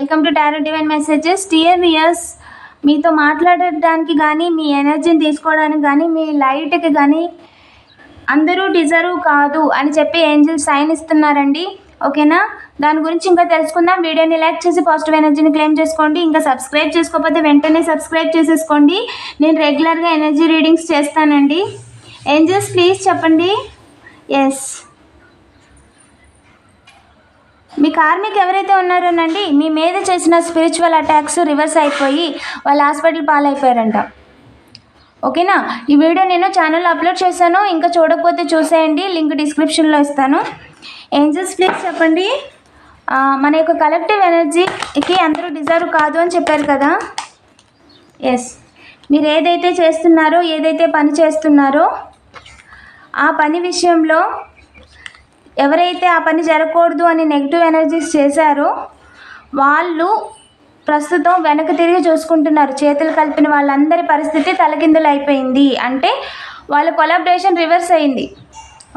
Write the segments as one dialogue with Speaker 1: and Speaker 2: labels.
Speaker 1: Welcome to tarot divine messages. Dear viewers, మీతో మాట్లాడడానికి కానీ మీ ఎనర్జీని తీసుకోవడానికి కానీ మీ లైట్కి కానీ అందరూ డిజర్వ్ కాదు అని చెప్పి ఏంజల్ సైన్ ఇస్తున్నారండి. ఓకేనా, దాని గురించి ఇంకా తెలుసుకుందాం. వీడియోని లైక్ చేసి పాజిటివ్ ఎనర్జీని క్లెయిమ్ చేసుకోండి. ఇంకా సబ్స్క్రైబ్ చేసుకోకపోతే వెంటనే సబ్స్క్రైబ్ చేసేసుకోండి. నేను రెగ్యులర్గా ఎనర్జీ రీడింగ్స్ చేస్తానండి. ఏంజల్స్ ప్లీజ్ చెప్పండి. ఎస్, మీ కార్మిక్ ఎవరైతే ఉన్నారోనండి, మీ మీద చేసిన స్పిరిచువల్ అటాక్స్ రివర్స్ అయిపోయి వాళ్ళ హాస్పిటల్ పాలైపోయారంట. ఓకేనా, ఈ వీడియో నేను ఛానల్లో అప్లోడ్ చేశాను. ఇంకా చూడకపోతే చూసేయండి, లింక్ డిస్క్రిప్షన్లో ఇస్తాను. ఏంజల్స్ ప్లీజ్ చెప్పండి. మన యొక్క కలెక్టివ్ ఎనర్జీకి అందరూ డిజర్వ్ కాదు అని చెప్పారు కదా. ఎస్, మీరు ఏదైతే చేస్తున్నారో, ఏదైతే పని చేస్తున్నారో ఆ పని విషయంలో ఎవరైతే ఆ పని జరగకూడదు అని నెగిటివ్ ఎనర్జీస్ చేశారో వాళ్ళు ప్రస్తుతం వెనక్కి తిరిగి చూసుకుంటున్నారు. చేతులు కలిపిన వాళ్ళందరి పరిస్థితి తలకిందులు అయిపోయింది. అంటే వాళ్ళ కొలాబరేషన్ రివర్స్ అయింది.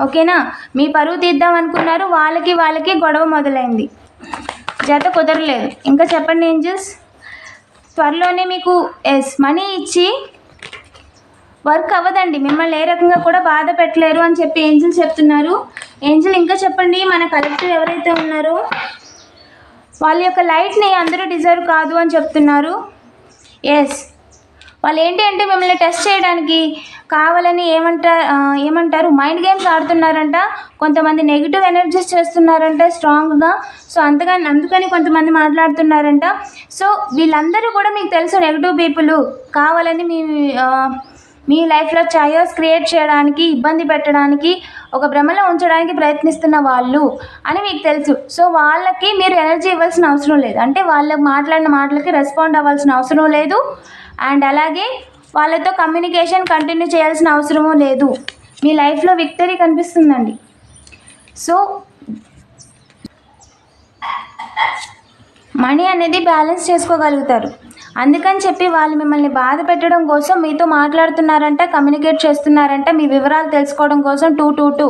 Speaker 1: ఓకేనా, మీ పరువు తీద్దాం అనుకున్నారు, వాళ్ళకి గొడవ మొదలైంది, జత కుదరలేదు. ఇంకా చెప్పండి ఏంజల్స్. త్వరలోనే మీకు మనీ ఇచ్చి వర్క్ అవ్వదండి, మిమ్మల్ని ఏ రకంగా కూడా బాధ పెట్టలేరు అని చెప్పి ఏంజల్ చెప్తున్నారు. ఏంజల్ ఇంకా చెప్పండి, మన కలెక్టివ్ ఎవరైతే ఉన్నారో వాళ్ళ యొక్క లైట్ని అందరూ డిజర్వ్ కాదు అని చెప్తున్నారు. ఎస్, వాళ్ళు ఏంటి అంటే మిమ్మల్ని టెస్ట్ చేయడానికి కావాలని ఏమంటారు మైండ్ గేమ్స్ ఆడుతున్నారంట. కొంతమంది నెగిటివ్ ఎనర్జీస్ చేస్తున్నారంట స్ట్రాంగ్గా. సో అందుకని కొంతమంది మాట్లాడుతున్నారంట. సో వీళ్ళందరూ కూడా మీకు తెలుసు నెగిటివ్ పీపుల్, కావాలని మీ లైఫ్లో చాయోస్ క్రియేట్ చేయడానికి, ఇబ్బంది పెట్టడానికి, ఒక భ్రమలో ఉంచడానికి ప్రయత్నిస్తున్న వాళ్ళు అని మీకు తెలుసు. సో వాళ్ళకి మీరు ఎనర్జీ ఇవ్వాల్సిన అవసరం లేదు. అంటే వాళ్ళకి మాట్లాడిన మాటలకి రెస్పాండ్ అవ్వాల్సిన అవసరం లేదు. అండ్ అలాగే వాళ్ళతో కమ్యూనికేషన్ కంటిన్యూ చేయాల్సిన అవసరమూ లేదు. మీ లైఫ్లో విక్టరీ కనిపిస్తుందండి. సో మనీ అనేది బ్యాలెన్స్ చేసుకోగలుగుతారు. అందుకని చెప్పి వాళ్ళు మిమ్మల్ని బాధ పెట్టడం కోసం మీతో మాట్లాడుతున్నారంట, కమ్యూనికేట్ చేస్తున్నారంట. మీ వివరాలు తెలుసుకోవడం కోసం 222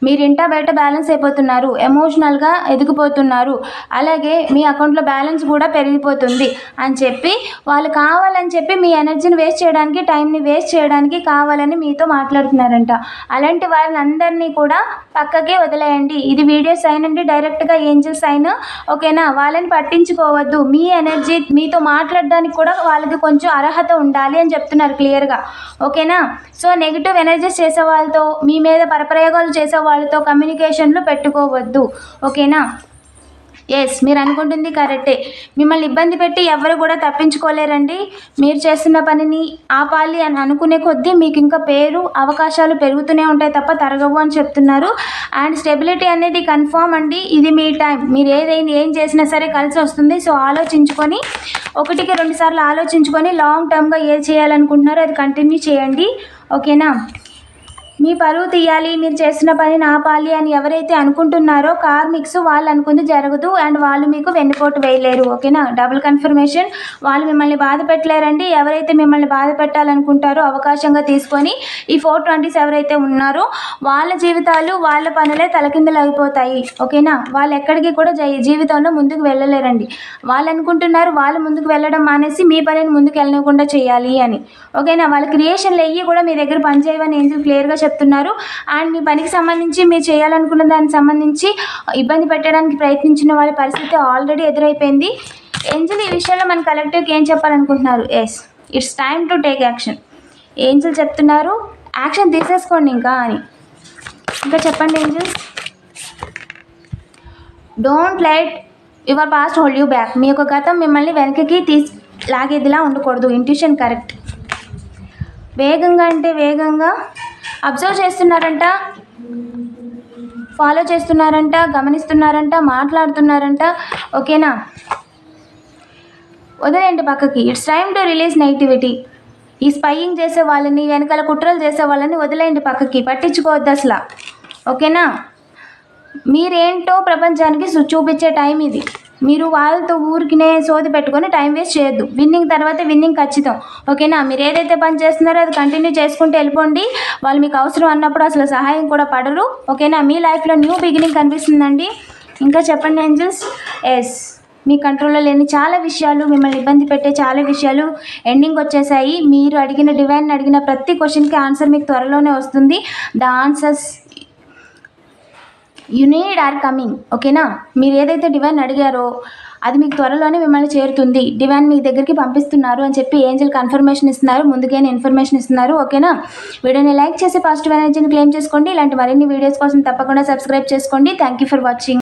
Speaker 1: మీరు ఇంటా బయట బ్యాలెన్స్ అయిపోతున్నారు, ఎమోషనల్గా ఎదిగిపోతున్నారు, అలాగే మీ అకౌంట్లో బ్యాలెన్స్ కూడా పెరిగిపోతుంది అని చెప్పి వాళ్ళు కావాలని చెప్పి మీ ఎనర్జీని వేస్ట్ చేయడానికి, టైంని వేస్ట్ చేయడానికి కావాలని మీతో మాట్లాడుతున్నారంట. అలాంటి వారిని అందరినీ కూడా పక్కకే వదిలేయండి. ఇది వీడియో సైన్ అండి, డైరెక్ట్గా ఏంజల్ సైన్. ఓకేనా, వాళ్ళని పట్టించుకోవద్దు. మీ ఎనర్జీ మీతో మాట్లాడడానికి కూడా వాళ్ళకి కొంచెం అర్హత ఉండాలి అని చెప్తున్నారు క్లియర్గా. ఓకేనా, సో నెగిటివ్ ఎనర్జీస్ చేసే వాళ్ళతో, మీ మీద పరప్రయోగాలు చేసే వాళ్ళతో కమ్యూనికేషన్లు పెట్టుకోవద్దు. ఓకేనా. ఎస్, మీరు అనుకుంటుంది కరెక్టే. మిమ్మల్ని ఇబ్బంది పెట్టి ఎవరు కూడా తప్పించుకోలేరండి. మీరు చేస్తున్న పనిని ఆపాలి అని అనుకునే కొద్దీ మీకు ఇంకా పేరు, అవకాశాలు పెరుగుతూనే ఉంటాయి తప్ప తరగవు అని చెప్తున్నారు. అండ్ స్టెబిలిటీ అనేది కన్ఫామ్ అండి. ఇది మీ టైం. మీరు ఏం చేసినా సరే కలిసి వస్తుంది. సో ఆలోచించుకొని, 1కి 2 సార్లు ఆలోచించుకొని లాంగ్ టర్మ్గా ఏది చేయాలనుకుంటున్నారో అది కంటిన్యూ చేయండి. ఓకేనా. మీ పరువు తీయాలి, మీరు చేసిన పనిని ఆపాలి అని ఎవరైతే అనుకుంటున్నారో కార్మిక్స్, వాళ్ళు అనుకుంది జరగదు. అండ్ వాళ్ళు మీకు వెన్నుపోటు వేయలేరు. ఓకేనా, డబుల్ కన్ఫర్మేషన్. వాళ్ళు మిమ్మల్ని బాధ పెట్టలేరండి. ఎవరైతే మిమ్మల్ని బాధ పెట్టాలనుకుంటారో అవకాశంగా తీసుకొని ఈ 420s ఎవరైతే ఉన్నారో వాళ్ళ జీవితాలు, వాళ్ళ పనులే తలకిందులు అయిపోతాయి. ఓకేనా, వాళ్ళు ఎక్కడికి కూడా జీవితంలో ముందుకు వెళ్ళలేరండి. వాళ్ళు అనుకుంటున్నారు వాళ్ళు ముందుకు వెళ్ళడం మానేసి మీ పనిని ముందుకు వెళ్ళకుండా చేయాలి అని. ఓకేనా, వాళ్ళ క్రియేషన్లు అయ్యి కూడా మీ దగ్గర పనిచేయవని ఏంజల్ క్లియర్గా చెప్తున్నారు. అండ్ మీ పనికి సంబంధించి, మీరు చేయాలనుకున్న దానికి సంబంధించి ఇబ్బంది పెట్టడానికి ప్రయత్నించిన వాళ్ళ పరిస్థితి ఆల్రెడీ ఎదురైపోయింది. ఏంజల్ ఈ విషయంలో మన కలెక్టివ్కి ఏం చెప్పాలనుకుంటున్నారు? Yes, it's time to take action. Angel చెప్తున్నారు యాక్షన్ తీసేసుకోండి ఇంకా అని. ఇంకా చెప్పండి angels. Don't let your past hold you back. మీ యొక్క గతం మిమ్మల్ని వెనక్కి లాగేదిలా ఉండకూడదు. Intuition correct. వేగంగా అంటే వేగంగా అబ్జర్వ్ చేస్తున్నారంట, ఫాలో చేస్తున్నారంట, గమనిస్తున్నారంట, మాట్లాడుతున్నారంట. ఓకేనా, వదిలేండి పక్కకి. It's time to release negativity. ఈ స్పైయింగ్ చేసే వాళ్ళని, వెనకాల కుట్రలు చేసే వాళ్ళని వదిలేండి పక్కకి, పట్టించుకోవద్దు అసలు. ఓకేనా, మీరేంటో ప్రపంచానికి చూపించే టైం ఇది. మీరు వాళ్ళతో ఊరికినే సోది పెట్టుకొని టైం వేస్ట్ చేయొద్దు. విన్నింగ్ తర్వాత విన్నింగ్ ఖచ్చితం. ఓకేనా, మీరు ఏదైతే పని చేస్తున్నారో అది కంటిన్యూ చేసుకుంటూ వెళ్ళిపోండి. వాళ్ళు మీకు అవసరం అన్నప్పుడు అసలు సహాయం కూడా పడరు. ఓకేనా, మీ లైఫ్లో న్యూ బిగినింగ్ కనిపిస్తుందండి. ఇంకా చెప్పండి ఏంజల్స్. ఎస్, మీ కంట్రోల్లో లేని చాలా విషయాలు, మిమ్మల్ని ఇబ్బంది పెట్టే చాలా విషయాలు ఎండింగ్ వచ్చేసాయి. మీరు అడిగిన ప్రతి క్వశ్చన్కి ఆన్సర్ మీకు త్వరలోనే వస్తుంది. The answers you need are coming. ఓకేనా? మీరు ఏదైతే డివైన్ అడిగారో అది మీకు త్వరలోనే మిమ్మల్ని చేరుతుంది. డివైన్ మీ దగ్గరికి పంపిస్తున్నారు అని చెప్పి ఏంజల్ కన్ఫర్మేషన్ ఇస్తున్నారు, ముందుగానే ఇన్ఫర్మేషన్ ఇస్తున్నారు. ఓకేనా? వీడియోని లైక్ చేసి పాజిటివ్ ఎనర్జీని క్లెయిమ్ చేసుకోండి. ఇలాంటి మరిన్ని వీడియోస్ కోసం తప్పకుండా సబ్స్క్రైబ్ చేసుకోండి. Thank you for watching.